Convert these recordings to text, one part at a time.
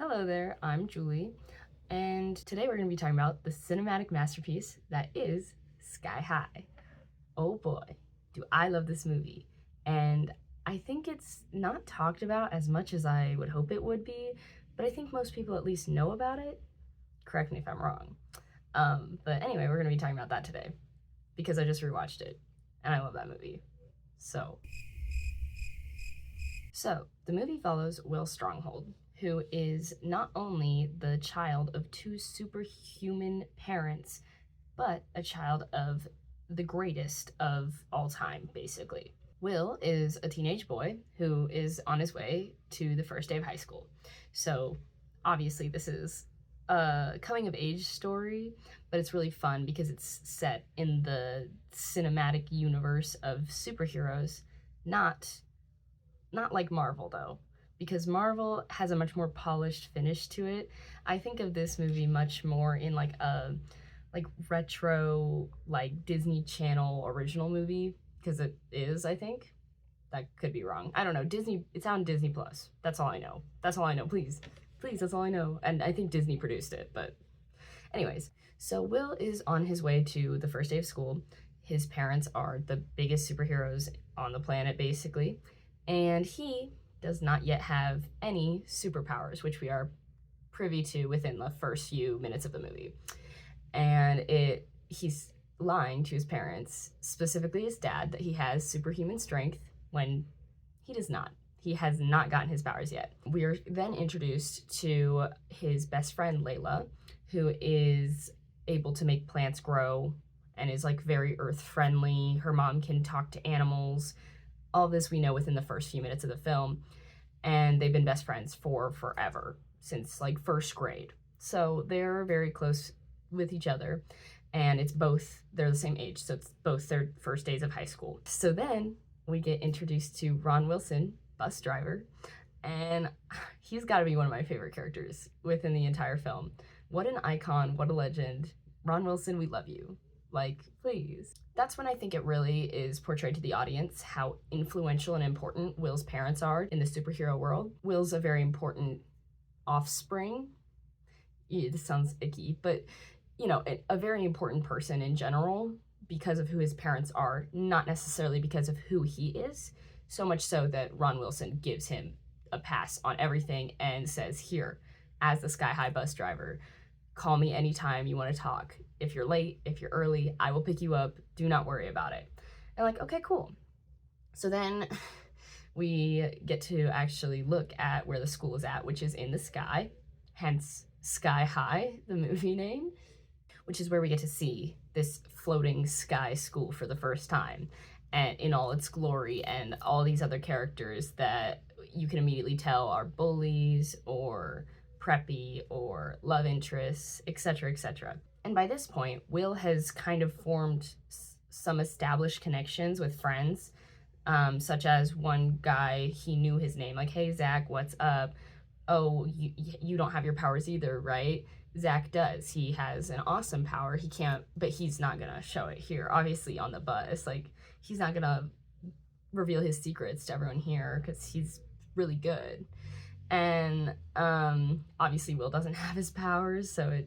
Hello there, I'm Julie, and today we're going to be talking about the cinematic masterpiece that is Sky High. Oh boy, do I love this movie. And I think it's not talked about as much as I would hope it would be, but I think most people at least know about it. Correct me if I'm wrong. But anyway, we're going to be talking about that today because I just rewatched it and I love that movie. So the movie follows Will Stronghold, who is not only the child of two superhuman parents, but a child of the greatest of all time, basically. Will is a teenage boy who is on his way to the first day of high school. So, obviously, this is a coming of age story, but it's really fun because it's set in the cinematic universe of superheroes, not like Marvel though, because Marvel has a much more polished finish to it. I think of this movie much more in like a retro Disney Channel original movie, because it is, I think. That could be wrong. I don't know. Disney, it's on Disney Plus. That's all I know. Please. Please, that's all I know. And I think Disney produced it, but anyways. So Will is on his way to the first day of school. His parents are the biggest superheroes on the planet, basically. And he does not yet have any superpowers, which we are privy to within the first few minutes of the movie. And he's lying to his parents, specifically his dad, that he has superhuman strength when he does not. He has not gotten his powers yet. We are then introduced to his best friend, Layla, who is able to make plants grow and is very earth friendly. Her mom can talk to animals. All this we know within the first few minutes of the film, and they've been best friends for forever, since first grade. So they're very close with each other, and they're the same age, so it's both their first days of high school. So then we get introduced to Ron Wilson, bus driver, and he's got to be one of my favorite characters within the entire film. What an icon, what a legend. Ron Wilson, we love you. Please. That's when I think it really is portrayed to the audience how influential and important Will's parents are in the superhero world. Will's a very important offspring. Yeah, this sounds icky, but a very important person in general because of who his parents are, not necessarily because of who he is. So much so that Ron Wilson gives him a pass on everything and says, here, as the Sky High bus driver, call me anytime you want to talk. If you're late, if you're early, I will pick you up. Do not worry about it. And okay, cool. So then we get to actually look at where the school is at, which is in the sky, hence Sky High, the movie name, which is where we get to see this floating sky school for the first time, and in all its glory, and all these other characters that you can immediately tell are bullies or preppy or love interests, etc., etc. And by this point, Will has kind of formed some established connections with friends, such as one guy, he knew his name, hey, Zach, what's up? Oh, you don't have your powers either, right? Zach does. He has an awesome power. He can't, but he's not gonna show it here, obviously, on the bus. He's not gonna reveal his secrets to everyone here because he's really good. And obviously Will doesn't have his powers, so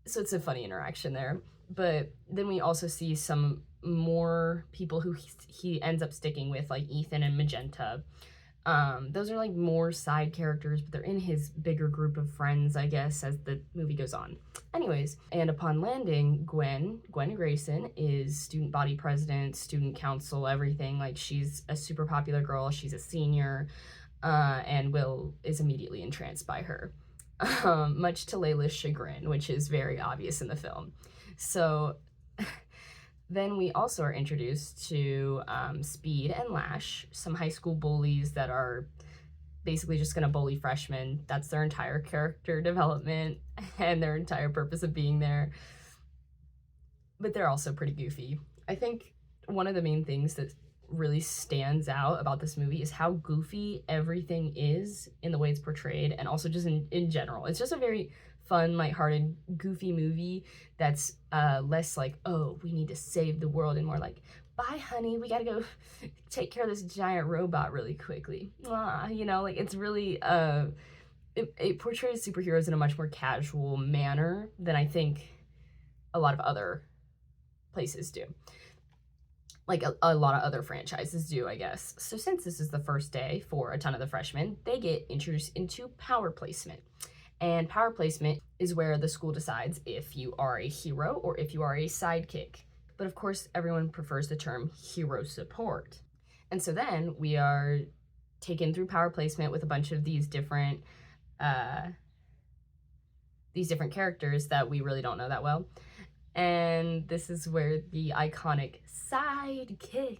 so it's a funny interaction there. But then we also see some more people who he ends up sticking with, like Ethan and Magenta. Those are more side characters, but they're in his bigger group of friends, I guess, as the movie goes on. Anyways, and upon landing, Gwen Grayson is student body president, student council, everything. She's a super popular girl. She's a senior, and Will is immediately entranced by her, much to Layla's chagrin, which is very obvious in the film. So then we also are introduced to Speed and Lash, some high school bullies that are basically just going to bully freshmen. That's their entire character development and their entire purpose of being there. But they're also pretty goofy. I think one of the main things that really stands out about this movie is how goofy everything is in the way it's portrayed, and also just in general. It's just a very fun, lighthearted, goofy movie that's less oh, we need to save the world, and more bye honey, we gotta go take care of this giant robot really quickly. You know, like it's really it portrays superheroes in a much more casual manner than I think a lot of other places do, like a lot of other franchises do, I guess. So since this is the first day for a ton of the freshmen, they get introduced into power placement. And power placement is where the school decides if you are a hero or if you are a sidekick. But of course, everyone prefers the term hero support. And so then we are taken through power placement with a bunch of these different characters that we really don't know that well. And this is where the iconic sidekick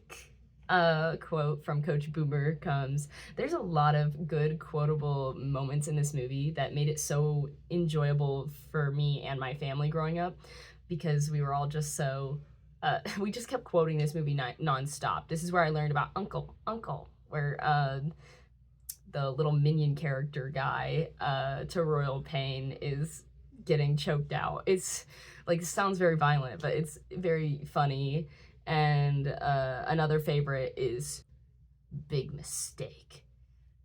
quote from Coach Boomer comes. There's a lot of good quotable moments in this movie that made it so enjoyable for me and my family growing up, because we were all just so we just kept quoting this movie nonstop. This is where I learned about Uncle, where the little minion character guy to royal pain is getting choked out. It's like, sounds very violent, but it's very funny. And another favorite is Big Mistake.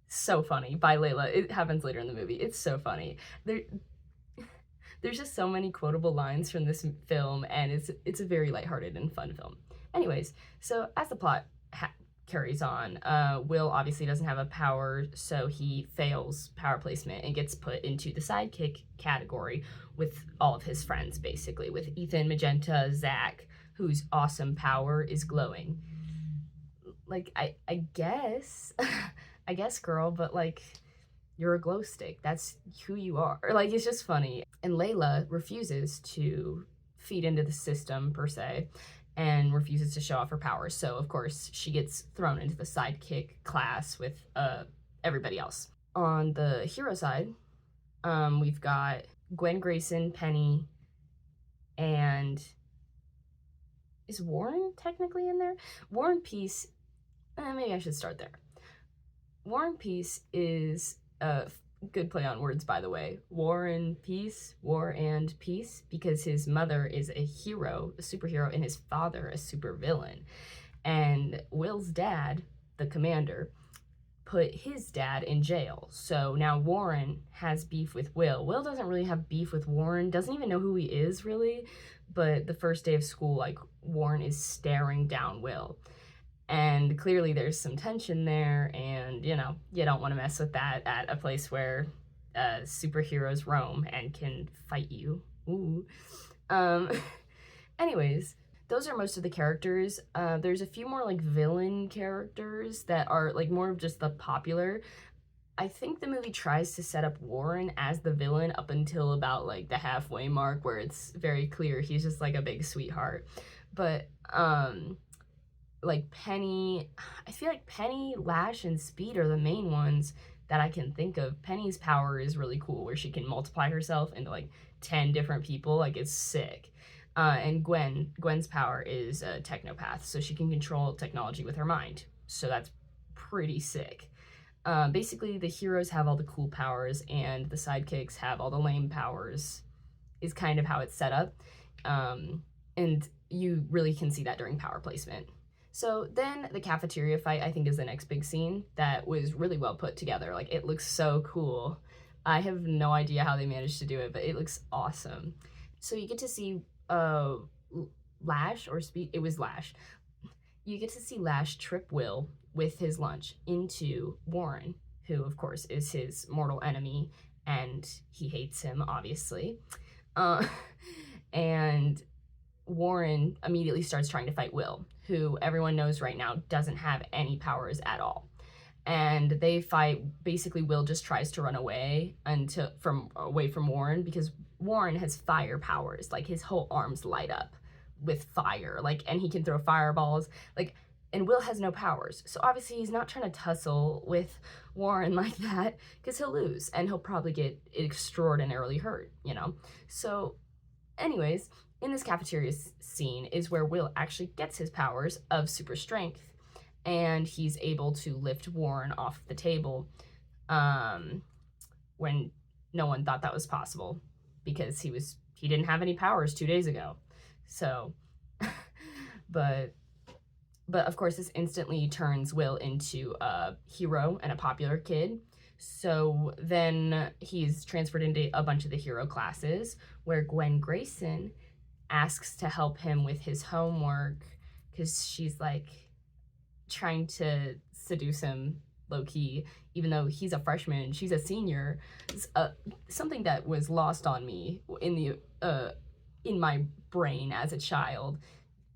So funny, by Layla. It happens later in the movie. It's so funny. There's just so many quotable lines from this film, and it's a very lighthearted and fun film. Anyways, so as the plot carries on, Will obviously doesn't have a power, so he fails power placement and gets put into the sidekick category with all of his friends, basically, with Ethan, Magenta, Zach, whose awesome power is glowing. Like, I guess, I guess, girl, but like, you're a glow stick. That's who you are. Like, it's just funny. And Layla refuses to feed into the system, per se, and refuses to show off her powers. So, of course, she gets thrown into the sidekick class with everybody else. On the hero side, we've got Gwen Grayson, Penny, and is Warren technically in there? War and Peace, maybe I should start there. War and Peace is a good play on words, by the way. War and Peace, because his mother is a hero, a superhero, and his father a supervillain. And Will's dad, the commander, put his dad in jail. So now Warren has beef with Will. Will doesn't really have beef with Warren, doesn't even know who he is, really. But the first day of school, like, Warren is staring down Will. And clearly there's some tension there, and, you know, you don't want to mess with that at a place where superheroes roam and can fight you. Ooh. Anyways, those are most of the characters. There's a few more, like, villain characters that are, like, more of just the popular. I think the movie tries to set up Warren as the villain up until about, like, the halfway mark, where it's very clear he's just, like, a big sweetheart. But, like, Penny, I feel like Penny, Lash, and Speed are the main ones that I can think of. Penny's power is really cool, where she can multiply herself into, like, 10 different people. Like, it's sick. And Gwen's power is a technopath, so she can control technology with her mind. So that's pretty sick. Basically, the heroes have all the cool powers, and the sidekicks have all the lame powers, is kind of how it's set up. And you really can see that during power placement. So then the cafeteria fight, I think, is the next big scene that was really well put together. Like, it looks so cool. I have no idea how they managed to do it, but it looks awesome. So you get to see Lash, or Speed, it was Lash. You get to see Lash trip Will with his lunch into Warren, who, of course, is his mortal enemy, and he hates him, obviously. And Warren immediately starts trying to fight Will, who everyone knows right now doesn't have any powers at all. And they fight. Basically, Will just tries to run away away from Warren, because Warren has fire powers. Like, his whole arms light up with fire, like, and he can throw fireballs, like, and Will has no powers. So obviously he's not trying to tussle with Warren like that, because he'll lose, and he'll probably get extraordinarily hurt, you know? So anyways, in this cafeteria scene is where Will actually gets his powers of super strength, and he's able to lift Warren off the table when no one thought that was possible, because he didn't have any powers 2 days ago. So, but But of course, this instantly turns Will into a hero and a popular kid. So then he's transferred into a bunch of the hero classes where Gwen Grayson asks to help him with his homework because she's like trying to seduce him low key, even though he's a freshman, she's a senior. Something that was lost on me in my brain as a child.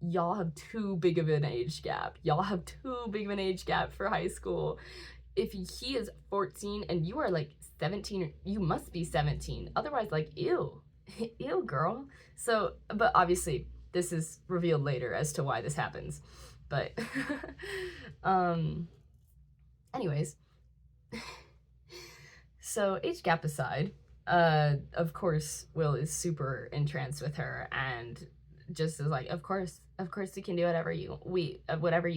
Y'all have too big of an age gap. Y'all have too big of an age gap for high school. If he is 14 and you are like 17, you must be 17. Otherwise, like, ew, ew, girl. So, but obviously, this is revealed later as to why this happens. But, anyways, so age gap aside, of course, Will is super entranced with her and just is like, of course you can do whatever you want. Whatever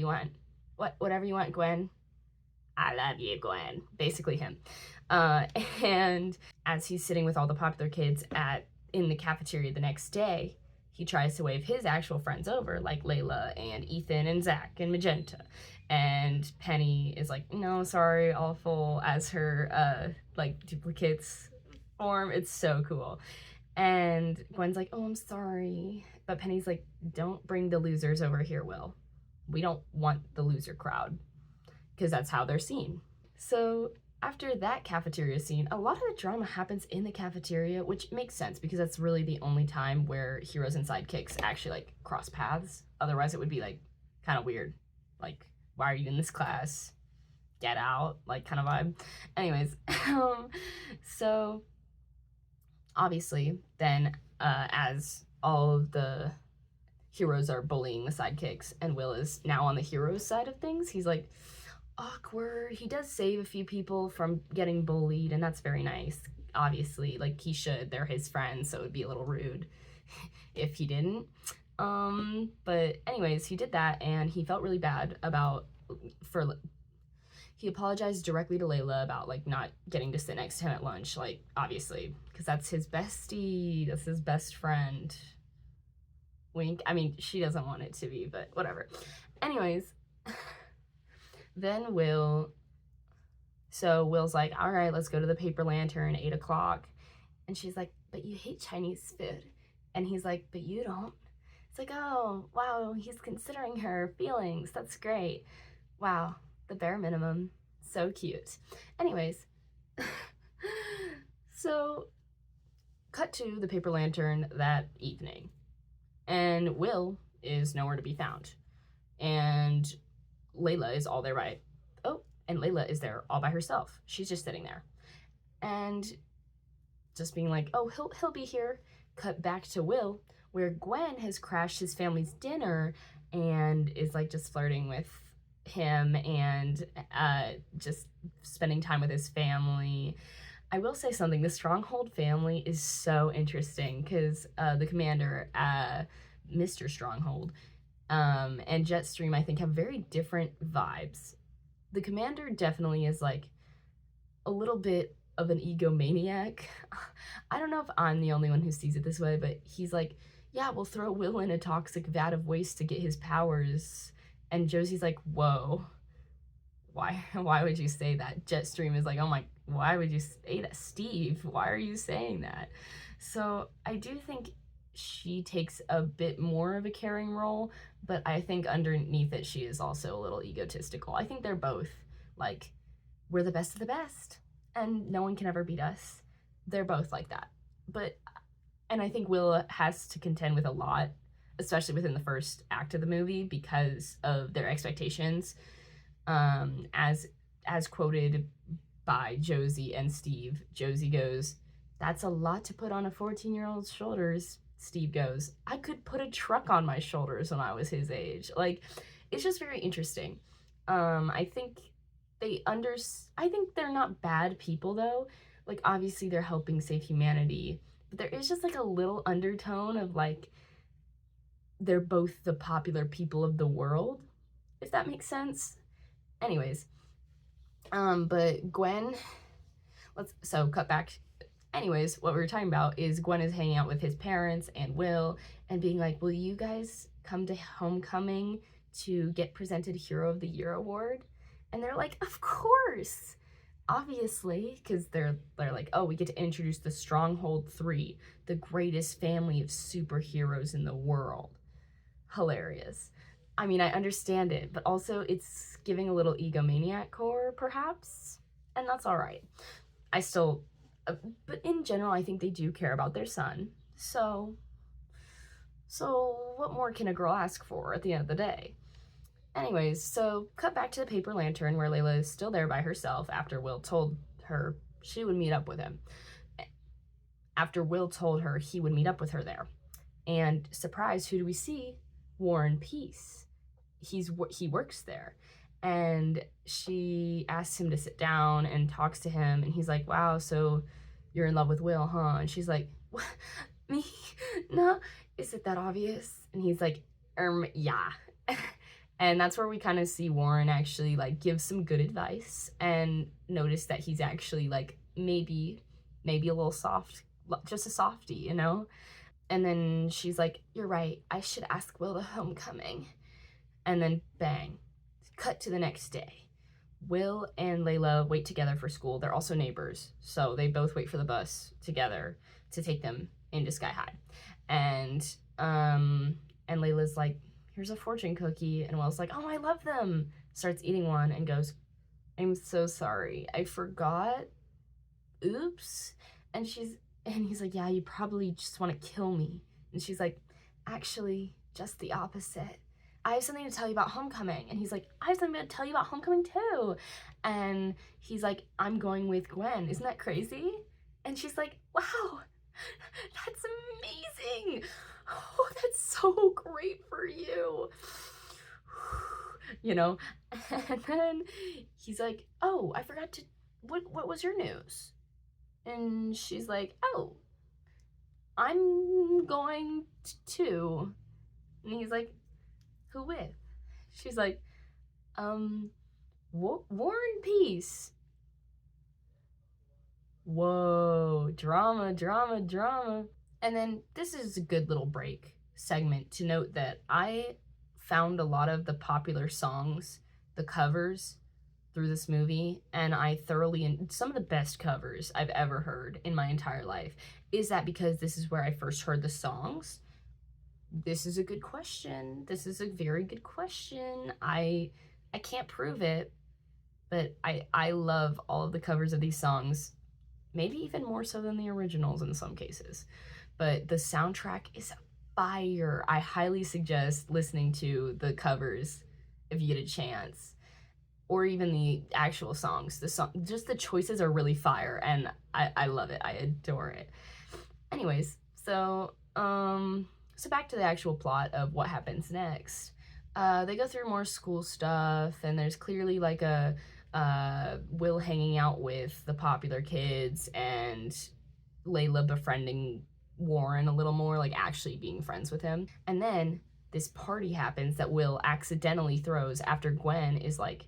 you want, Gwen. I love you, Gwen. Basically him. And as he's sitting with all the popular kids in the cafeteria the next day, he tries to wave his actual friends over, like Layla and Ethan and Zach and Magenta. And Penny is like, no, sorry, awful, as her like duplicates form. It's so cool. And Gwen's like, oh, I'm sorry. But Penny's like, don't bring the losers over here, Will. We don't want the loser crowd, because that's how they're seen. So after that cafeteria scene, a lot of the drama happens in the cafeteria, which makes sense because that's really the only time where heroes and sidekicks actually like cross paths. Otherwise, it would be like kind of weird. Like, why are you in this class? Get out, like kind of vibe. Anyways, so obviously then as all of the heroes are bullying the sidekicks and Will is now on the heroes side of things, he's like, awkward. He does save a few people from getting bullied, and that's very nice. Obviously, like he should. They're his friends, so it would be a little rude if he didn't. But anyways, he did that, and he felt really bad he apologized directly to Layla about like not getting to sit next to him at lunch, like obviously, because that's his bestie, that's his best friend. Wink. I mean, she doesn't want it to be, but whatever. Anyways, then Will's like, all right, let's go to the Paper Lantern, 8 o'clock. And she's like, but you hate Chinese food. And he's like, but you don't. It's like, oh, wow, he's considering her feelings. That's great. Wow, the bare minimum. So cute. Anyways, so cut to the Paper Lantern that evening. And Will is nowhere to be found. And Layla is all there and Layla is there all by herself. She's just sitting there. And just being like, oh, he'll be here. Cut back to Will, where Gwen has crashed his family's dinner and is like just flirting with him and just spending time with his family. I will say something, the Stronghold family is so interesting because the commander, Mr. Stronghold, and Jetstream, I think, have very different vibes. The commander definitely is like a little bit of an egomaniac. I don't know if I'm the only one who sees it this way, but he's like, yeah, we'll throw Will in a toxic vat of waste to get his powers. And Josie's like, whoa, why would you say that? Jetstream is like, oh my, why would you say that? Steve, why are you saying that? So I do think she takes a bit more of a caring role, but I think underneath it, she is also a little egotistical. I think they're both like, we're the best of the best and no one can ever beat us. They're both like that. And I think Will has to contend with a lot, especially within the first act of the movie, because of their expectations. As quoted by Josie and Steve, Josie goes, that's a lot to put on a 14-year-old's shoulders. Steve goes, I could put a truck on my shoulders when I was his age. Like, it's just very interesting. I think I think they're not bad people though. Like, obviously they're helping save humanity, but there is just like a little undertone of like, they're both the popular people of the world, if that makes sense. Anyways, but Gwen, cut back. Anyways, what we were talking about is Gwen is hanging out with his parents and Will and being like, will you guys come to homecoming to get presented Hero of the Year award. And they're like, of course, obviously, because they're like, oh, we get to introduce the Stronghold 3, the greatest family of superheroes in the world. Hilarious. I mean, I understand it, but also it's giving a little egomaniac core, perhaps, and that's all right. I still, but in general, I think they do care about their son. So what more can a girl ask for at the end of the day? Anyways, so cut back to the paper lantern where Layla is still there by herself after Will told her she would meet up with him. After Will told her he would meet up with her there. And surprise, who do we see? Warren Peace. He works there. And she asks him to sit down and talks to him, and he's like, wow, so you're in love with Will, huh? And she's like, what? Me? No, is it that obvious? And he's like, yeah. And that's where we kind of see Warren actually like give some good advice and notice that he's actually like maybe a little soft, just a softie, you know? And then she's like, you're right, I should ask Will to homecoming. And then bang, cut to the next day. Will and Layla wait together for school. They're also neighbors, so they both wait for the bus together to take them into Sky High. And Layla's like, here's a fortune cookie. And Will's like, oh, I love them. Starts eating one and goes, I'm so sorry, I forgot. Oops. And he's like, yeah, you probably just want to kill me. And she's like, actually, just the opposite. I have something to tell you about homecoming. And he's like, I have something to tell you about homecoming too. And he's like, I'm going with Gwen. Isn't that crazy? And she's like, wow, that's amazing. Oh, that's so great for you. You know? And then he's like, oh, I forgot to, what was your news? And she's like, oh, I'm going to. And he's like, who with? She's like, Warren Peace. Whoa, drama. And then this is a good little break segment to note that I found a lot of the popular songs, the covers, through this movie, and I thoroughly, some of the best covers I've ever heard in my entire life. Is that because this is where I first heard the songs? This is a good question. This is a very good question. I can't prove it, but I love all of the covers of these songs, maybe even more so than the originals in some cases. But the soundtrack is fire. I highly suggest listening to the covers if you get a chance, or even the actual songs. Just the choices are really fire, and I love it. I adore it. Anyways, so back to the actual plot of what happens next. They go through more school stuff, and there's clearly like a Will hanging out with the popular kids, and Layla befriending Warren a little more, like actually being friends with him. And then this party happens that Will accidentally throws after Gwen is like,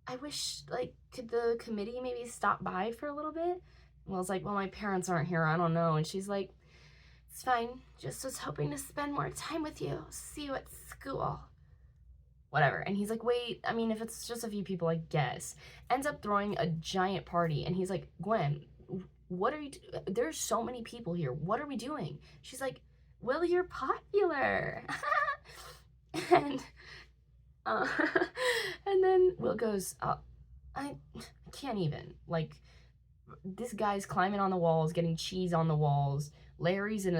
I wish, like, could the committee maybe stop by for a little bit? Will's like, well, my parents aren't here, I don't know. And she's like, it's fine, just was hoping to spend more time with you, see you at school. Whatever. And he's like, wait, I mean, if it's just a few people, I guess. Ends up throwing a giant party, and he's like, Gwen, what are you there's so many people here, what are we doing? She's like, Will, you're popular. and and then Will goes, I can't even, like, this guy's climbing on the walls, getting cheese on the walls. Larry's in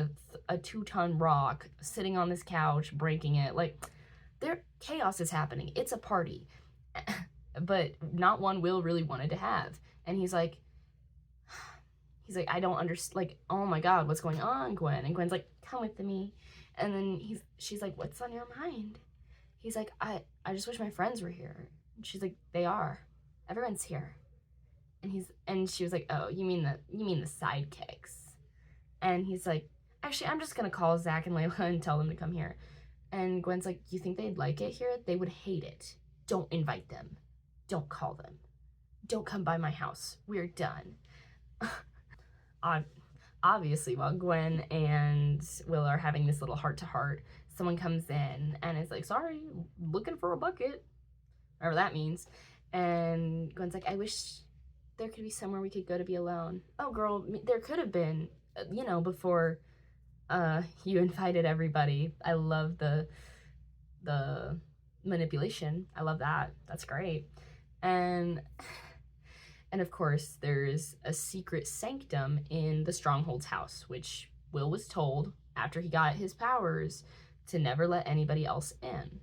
a 2-ton rock, sitting on this couch, breaking it. Like, chaos is happening. It's a party. But not one Will really wanted to have. And he's like, I don't understand. Like, oh my God, what's going on, Gwen? And Gwen's like, come with me. And then she's like, what's on your mind? He's like, I just wish my friends were here. And she's like, they are. Everyone's here. And she was like, oh, you mean the sidekicks? And he's like, actually, I'm just gonna call Zach and Layla and tell them to come here. And Gwen's like, you think they'd like it here? They would hate it. Don't invite them. Don't call them. Don't come by my house. We're done. obviously, while Gwen and Will are having this little heart-to-heart, someone comes in and is like, sorry, looking for a bucket, whatever that means. And Gwen's like, I wish there could be somewhere we could go to be alone. Oh, girl, there could have been, before you invited everybody. I love the manipulation. I love that. That's great. And of course, there's a secret sanctum in the Stronghold's house, which Will was told after he got his powers to never let anybody else in.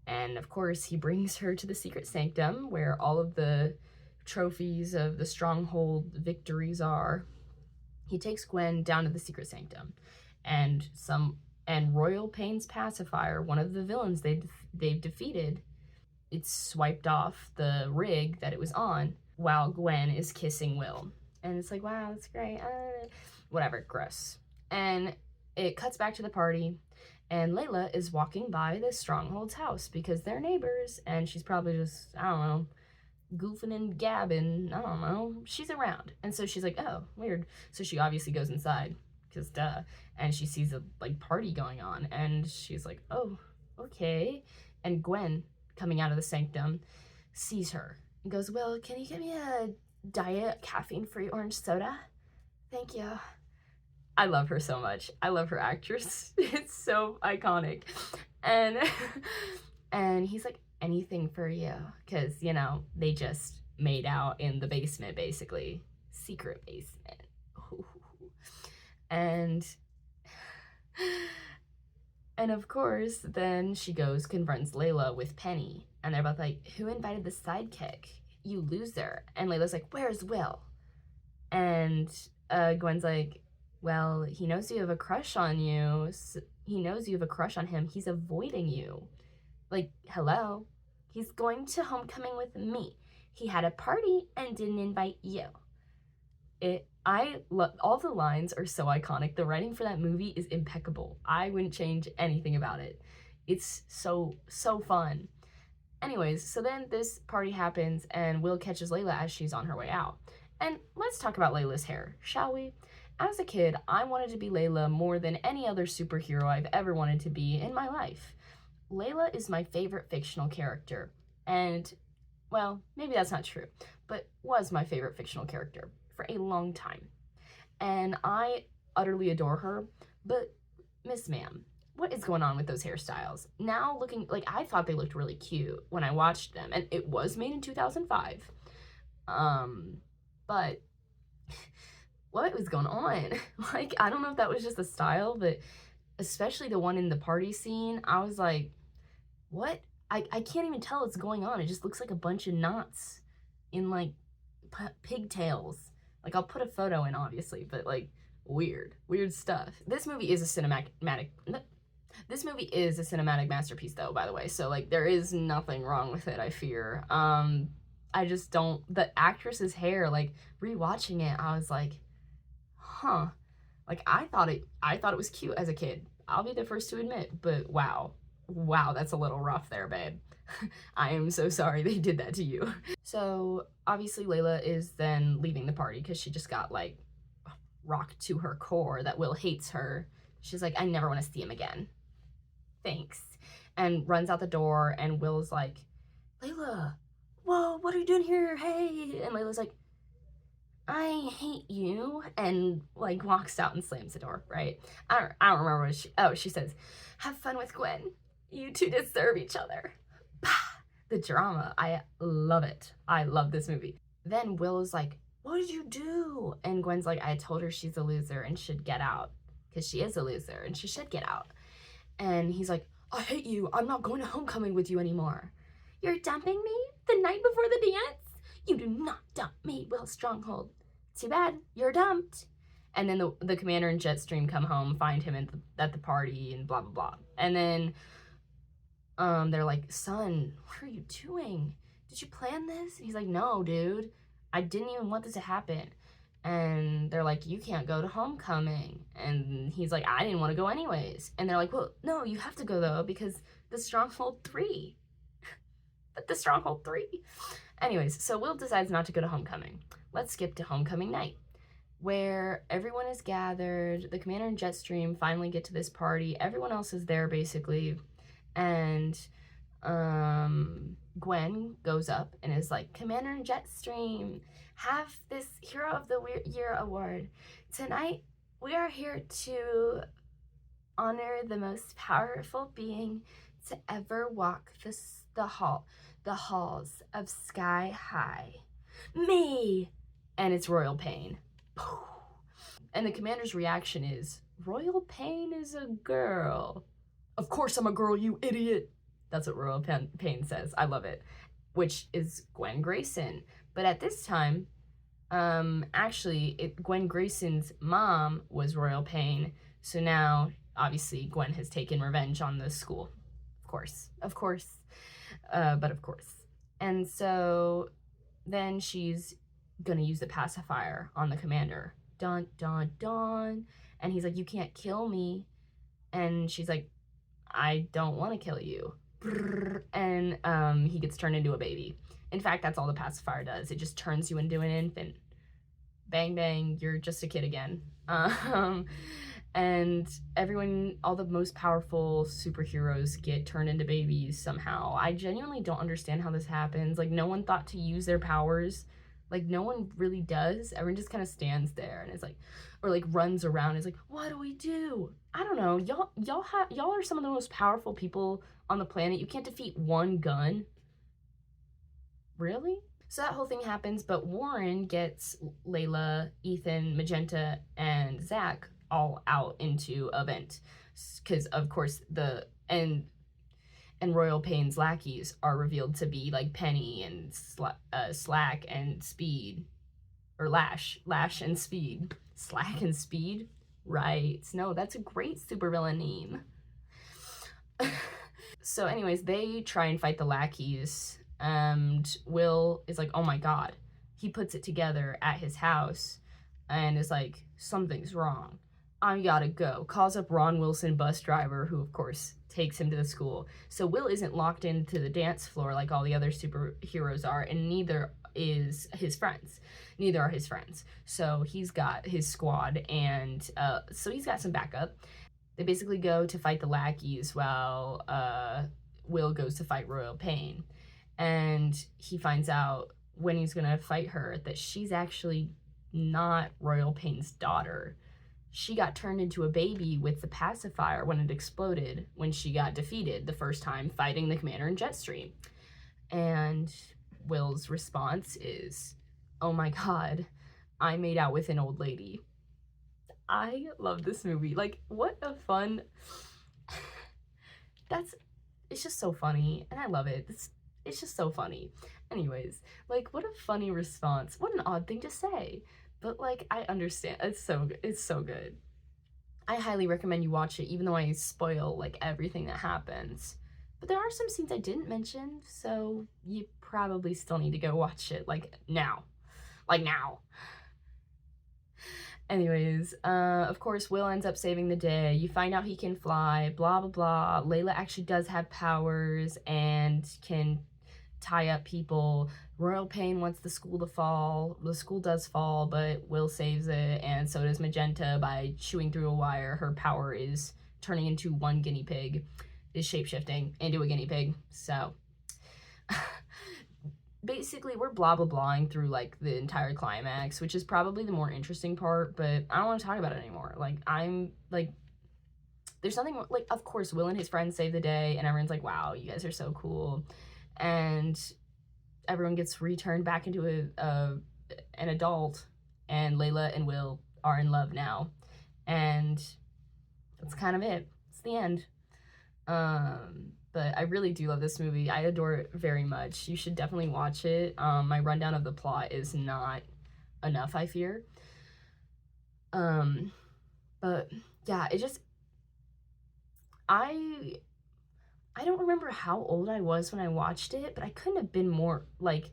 And of course, he brings her to the secret sanctum where all of the trophies of the Stronghold victories are. He takes Gwen down to the secret sanctum, and Royal Pain's pacifier, one of the villains they've defeated, it's swiped off the rig that it was on while Gwen is kissing Will. And it's like, wow, that's great. Whatever, gross. And it cuts back to the party, and Layla is walking by the Stronghold's house because they're neighbors, and she's probably just, I don't know, goofing and gabbing. I don't know. She's around. And so she's like, oh, weird. So she obviously goes inside, because duh. And she sees a party going on, and she's like, oh, okay. And Gwen, coming out of the sanctum, sees her and goes, well, can you get me a diet caffeine-free orange soda? Thank you. I love her so much. I love her actress. It's so iconic. And he's like, anything for you, because they just made out in the basement, basically, secret basement. And of course, then she confronts Layla with Penny, and they're both like, who invited the sidekick? You loser. And Layla's like, where's Will? And Gwen's like, well, he knows you have a crush on you. He knows you have a crush on him. He's avoiding you. Like, hello? He's going to homecoming with me. He had a party and didn't invite you. All the lines are so iconic. The writing for that movie is impeccable. I wouldn't change anything about it. It's so fun. Anyways, so then this party happens, and Will catches Layla as she's on her way out. And let's talk about Layla's hair, shall we? As a kid, I wanted to be Layla more than any other superhero I've ever wanted to be in my life. Layla is my favorite fictional character, and, well, maybe that's not true, but was my favorite fictional character for a long time. And I utterly adore her, but Miss Ma'am, what is going on with those hairstyles? Now looking, I thought they looked really cute when I watched them, and it was made in 2005. But what was going on? I don't know if that was just a style, but especially the one in the party scene, I was like, what? I can't even tell what's going on. It just looks like a bunch of knots in, pigtails. I'll put a photo in, obviously, but, weird stuff. This movie is a cinematic masterpiece, though, by the way, so, there is nothing wrong with it, I fear. I just don't, the actress's hair, rewatching it, I was like, huh. I thought it was cute as a kid. I'll be the first to admit, but wow, that's a little rough there, babe. I am so sorry they did that to you. So, obviously, Layla is then leaving the party because she just got, rocked to her core that Will hates her. She's like, I never want to see him again. Thanks. And runs out the door, and Will's like, Layla, whoa, what are you doing here? Hey. And Layla's like, I hate you, and walks out and slams the door, right? I don't remember what she says, have fun with Gwen. You two deserve each other. The drama, I love it. I love this movie. Then Will is like, what did you do? And Gwen's like, I told her she's a loser and should get out, because she is a loser and she should get out. And he's like, I hate you. I'm not going to homecoming with you anymore. You're dumping me the night before the dance? You do not dump me, Will Stronghold. Too bad, you're dumped. And then the commander and Jetstream come home, find him at the party, and blah, blah, blah. And then they're like, son, what are you doing? Did you plan this? And he's like, no, dude. I didn't even want this to happen. And they're like, you can't go to homecoming. And he's like, I didn't want to go anyways. And they're like, well, no, you have to go, though, because the Stronghold 3. But the Stronghold 3. Anyways, so Will decides not to go to homecoming. Let's skip to homecoming night. where everyone is gathered. The commander and Jetstream finally get to this party. Everyone else is there basically, and Gwen goes up and is like, Commander and Jetstream, have this Hero of the Year award. Tonight, we are here to honor the most powerful being to ever walk the halls of Sky High. Me! And it's Royal Pain. And the commander's reaction is, Royal Pain is a girl. Of course I'm a girl, you idiot. That's what Royal Pain says. I love it. Which is Gwen Grayson. But at this time, Gwen Grayson's mom was Royal Pain. So now, obviously, Gwen has taken revenge on the school. Of course. But of course. And so then she's gonna use the pacifier on the commander. Dun, dun, dun. And he's like, you can't kill me. And she's like, I don't want to kill you. And he gets turned into a baby. In fact, that's all the pacifier does. It just turns you into an infant. Bang, bang, you're just a kid again. And everyone, all the most powerful superheroes get turned into babies somehow. I genuinely don't understand how this happens. Like, no one thought to use their powers. Like, no one really does. Everyone just kind of stands there and is like, or like runs around. Is like, what do we do? I don't know. Y'all are some of the most powerful people on the planet. You can't defeat one gun. Really? So that whole thing happens, but Warren gets Layla, Ethan, Magenta, and Zach all out into a vent. Because, of course, and Royal Pain's lackeys are revealed to be like Penny and Slack and Speed, or Lash and Speed. Slack and Speed? Right. No, that's a great supervillain name. So anyways, they try and fight the lackeys, and Will is like, oh my god. He puts it together at his house and is like, something's wrong. I gotta go. Calls up Ron Wilson, bus driver, who of course takes him to the school. So Will isn't locked into the dance floor like all the other superheroes are, and neither is his friends. Neither are his friends. So he's got his squad, and so he's got some backup. They basically go to fight the lackeys while Will goes to fight Royal Pain. And he finds out when he's gonna fight her that she's actually not Royal Pain's daughter. She got turned into a baby with the pacifier when it exploded, when she got defeated the first time fighting the commander in Jetstream. And Will's response is, oh my god, I made out with an old lady. I love this movie. Like, what a fun... It's just so funny, and I love it. It's just so funny. Anyways, like, what a funny response. What an odd thing to say. But, like, I understand. It's so good. I highly recommend you watch it, even though I spoil, like, everything that happens. But there are some scenes I didn't mention, so you probably still need to go watch it, like, now. Like, now. Anyways, of course, Will ends up saving the day. You find out he can fly, blah, blah, blah. Layla actually does have powers and can tie up people. Royal Pain wants the school to fall. The school does fall, but Will saves it, and so does Magenta by chewing through a wire. Her power is turning into one guinea pig, is shapeshifting into a guinea pig. So basically, we're blah blah blahing through like the entire climax, which is probably the more interesting part, but I don't want to talk about it anymore. Like, I'm like, there's nothing like, of course, Will and his friends save the day, and everyone's like, wow, you guys are so cool. And everyone gets returned back into an adult, and Layla and Will are in love now, and that's kind of it. It's the end. But I really do love this movie. I adore it very much. You should definitely watch it. My rundown of the plot is not enough, I fear. But yeah, it just, I don't remember how old I was when I watched it, but I couldn't have been more like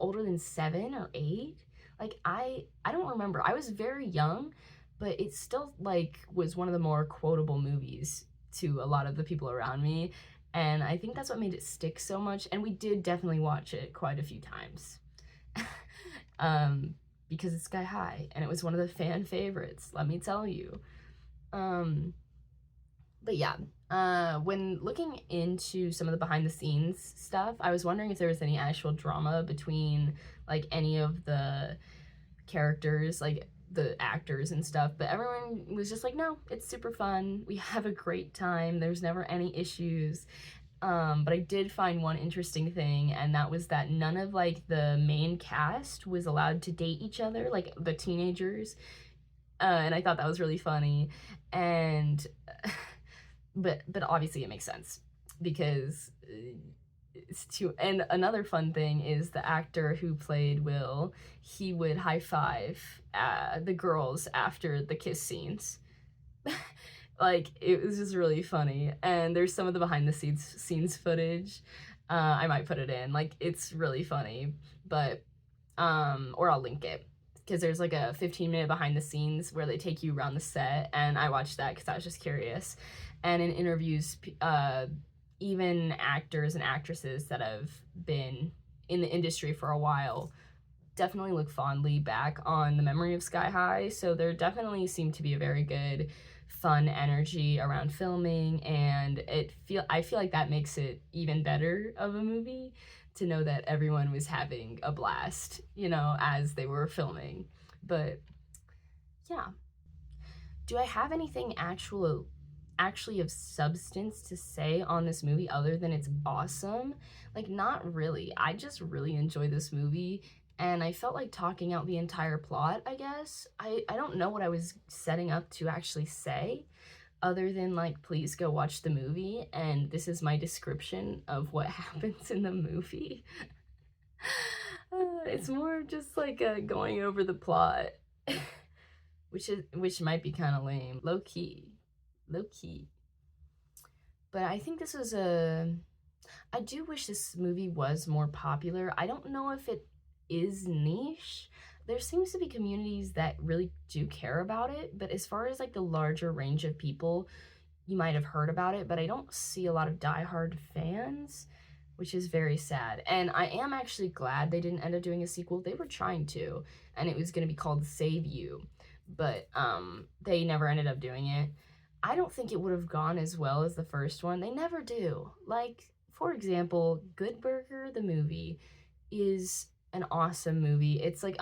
older than 7 or 8. Like, I don't remember. I was very young, but it still like was one of the more quotable movies to a lot of the people around me, and I think that's what made it stick so much. And we did definitely watch it quite a few times. because it's Sky High and it was one of the fan favorites, let me tell you. But yeah, when looking into some of the behind the scenes stuff, I was wondering if there was any actual drama between like any of the characters, like the actors and stuff, but everyone was just like, no, it's super fun, we have a great time, there's never any issues. But I did find one interesting thing, and that was that none of like the main cast was allowed to date each other, like the teenagers. And I thought that was really funny. And but obviously it makes sense because it's too. And another fun thing is the actor who played Will, he would high five the girls after the kiss scenes. Like, it was just really funny. And there's some of the behind the scenes footage. I might put it in. Like, it's really funny. But or I'll link it, because there's like a 15-minute behind the scenes where they take you around the set, and I watched that because I was just curious. And in interviews, even actors and actresses that have been in the industry for a while definitely look fondly back on the memory of Sky High. So there definitely seemed to be a very good, fun energy around filming, and I feel like that makes it even better of a movie, to know that everyone was having a blast, you know, as they were filming. But yeah. Do I have anything actually of substance to say on this movie other than it's awesome? Like, not really. I just really enjoy this movie, and I felt like talking out the entire plot, I guess. I don't know what I was setting up to actually say, other than like, please go watch the movie, and this is my description of what happens in the movie. It's more just like going over the plot, which might be kind of lame, low key. But I think this was I do wish this movie was more popular. I don't know if it is niche. There seems to be communities that really do care about it, but as far as like the larger range of people, you might have heard about it, but I don't see a lot of diehard fans, which is very sad. And I am actually glad they didn't end up doing a sequel. They were trying to, and it was going to be called Save You, but they never ended up doing it. I don't think it would have gone as well as the first one. They never do. Like, for example, Good Burger, the movie, is an awesome movie. It's like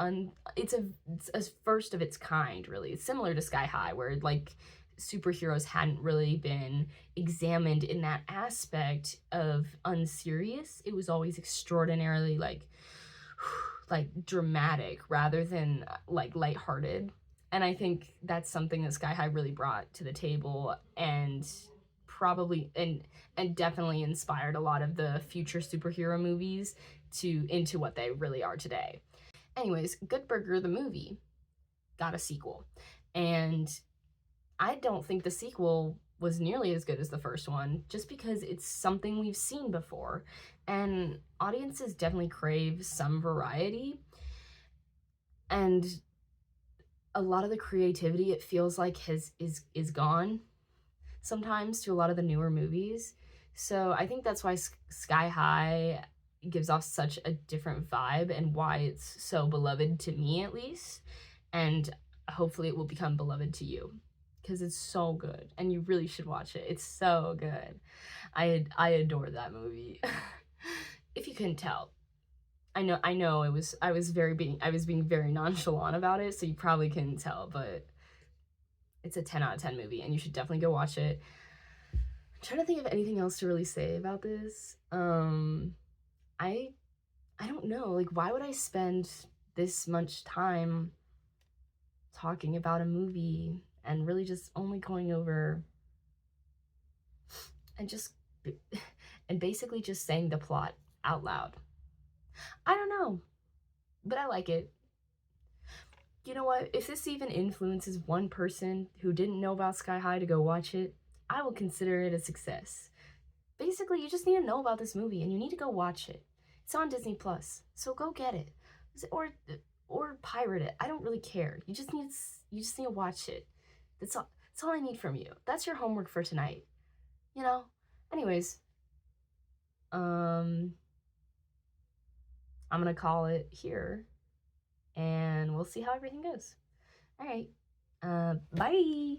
it's a first of its kind, really. It's similar to Sky High, where like superheroes hadn't really been examined in that aspect of unserious. It was always extraordinarily like dramatic rather than like lighthearted. And I think that's something that Sky High really brought to the table, and probably and definitely inspired a lot of the future superhero movies into what they really are today. Anyways, Good Burger the movie got a sequel, and I don't think the sequel was nearly as good as the first one, just because it's something we've seen before, and audiences definitely crave some variety, and a lot of the creativity, it feels like, is gone sometimes to a lot of the newer movies. So I think that's why Sky High gives off such a different vibe, and why it's so beloved to me, at least, and hopefully it will become beloved to you, because it's so good and you really should watch it. It's so good. I adore that movie. If you couldn't tell, I know I was being very nonchalant about it, so you probably couldn't tell, but it's a 10 out of 10 movie, and you should definitely go watch it. I'm trying to think of anything else to really say about this. I don't know, like, why would I spend this much time talking about a movie and really just only going over and basically just saying the plot out loud? I don't know, but I like it. You know what? If this even influences one person who didn't know about Sky High to go watch it, I will consider it a success. Basically, you just need to know about this movie, and you need to go watch it. It's on Disney Plus, so go get it, or pirate it. I don't really care. You just need to watch it. That's all I need from you. That's your homework for tonight. You know. Anyways, I'm gonna call it here. and we'll see how everything goes. All right. Bye.